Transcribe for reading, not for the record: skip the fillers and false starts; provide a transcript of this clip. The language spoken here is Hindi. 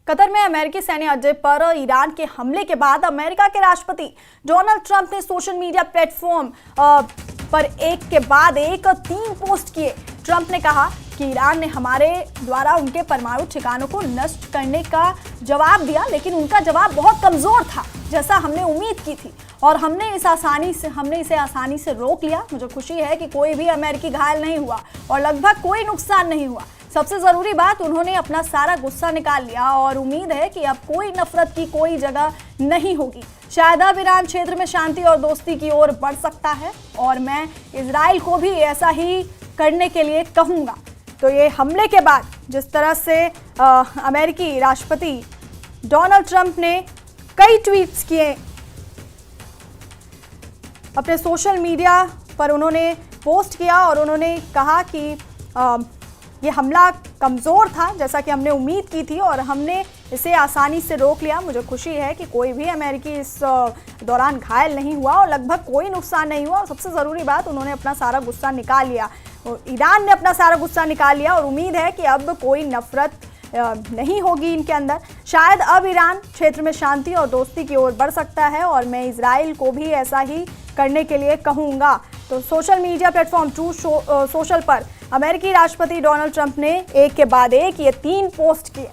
कतर में अमेरिकी सैन्य अड्डे पर ईरान के हमले के बाद अमेरिका के राष्ट्रपति डोनाल्ड ट्रंप ने सोशल मीडिया प्लेटफॉर्म पर एक के बाद एक 3 पोस्ट किए। ट्रंप ने कहा कि ईरान ने हमारे द्वारा उनके परमाणु ठिकानों को नष्ट करने का जवाब दिया, लेकिन उनका जवाब बहुत कमजोर था जैसा हमने उम्मीद की थी और हमने इसे आसानी से रोक लिया। मुझे खुशी है कि कोई भी अमेरिकी घायल नहीं हुआ और लगभग कोई नुकसान नहीं हुआ। सबसे जरूरी बात, उन्होंने अपना सारा गुस्सा निकाल लिया और उम्मीद है कि अब कोई नफरत की कोई जगह नहीं होगी। शायद अब ईरान क्षेत्र में शांति और दोस्ती की ओर बढ़ सकता है और मैं इजराइल को भी ऐसा ही करने के लिए कहूँगा। तो ये हमले के बाद जिस तरह से अमेरिकी राष्ट्रपति डोनाल्ड ट्रंप ने कई ट्वीट्स किए, अपने सोशल मीडिया पर उन्होंने पोस्ट किया और उन्होंने कहा कि ये हमला कमज़ोर था जैसा कि हमने उम्मीद की थी और हमने इसे आसानी से रोक लिया। मुझे खुशी है कि कोई भी अमेरिकी इस दौरान घायल नहीं हुआ और लगभग कोई नुकसान नहीं हुआ और सबसे ज़रूरी बात, उन्होंने अपना सारा गुस्सा निकाल लिया। ईरान ने अपना सारा गुस्सा निकाल लिया और उम्मीद है कि अब कोई नफरत नहीं होगी इनके अंदर। शायद अब ईरान क्षेत्र में शांति और दोस्ती की ओर बढ़ सकता है और मैं इजराइल को भी ऐसा ही करने के लिए कहूँगा। तो social media platform truth social पर अमेरिकी राष्ट्रपति डोनाल्ड ट्रंप ने एक के बाद एक ये 3 पोस्ट किए।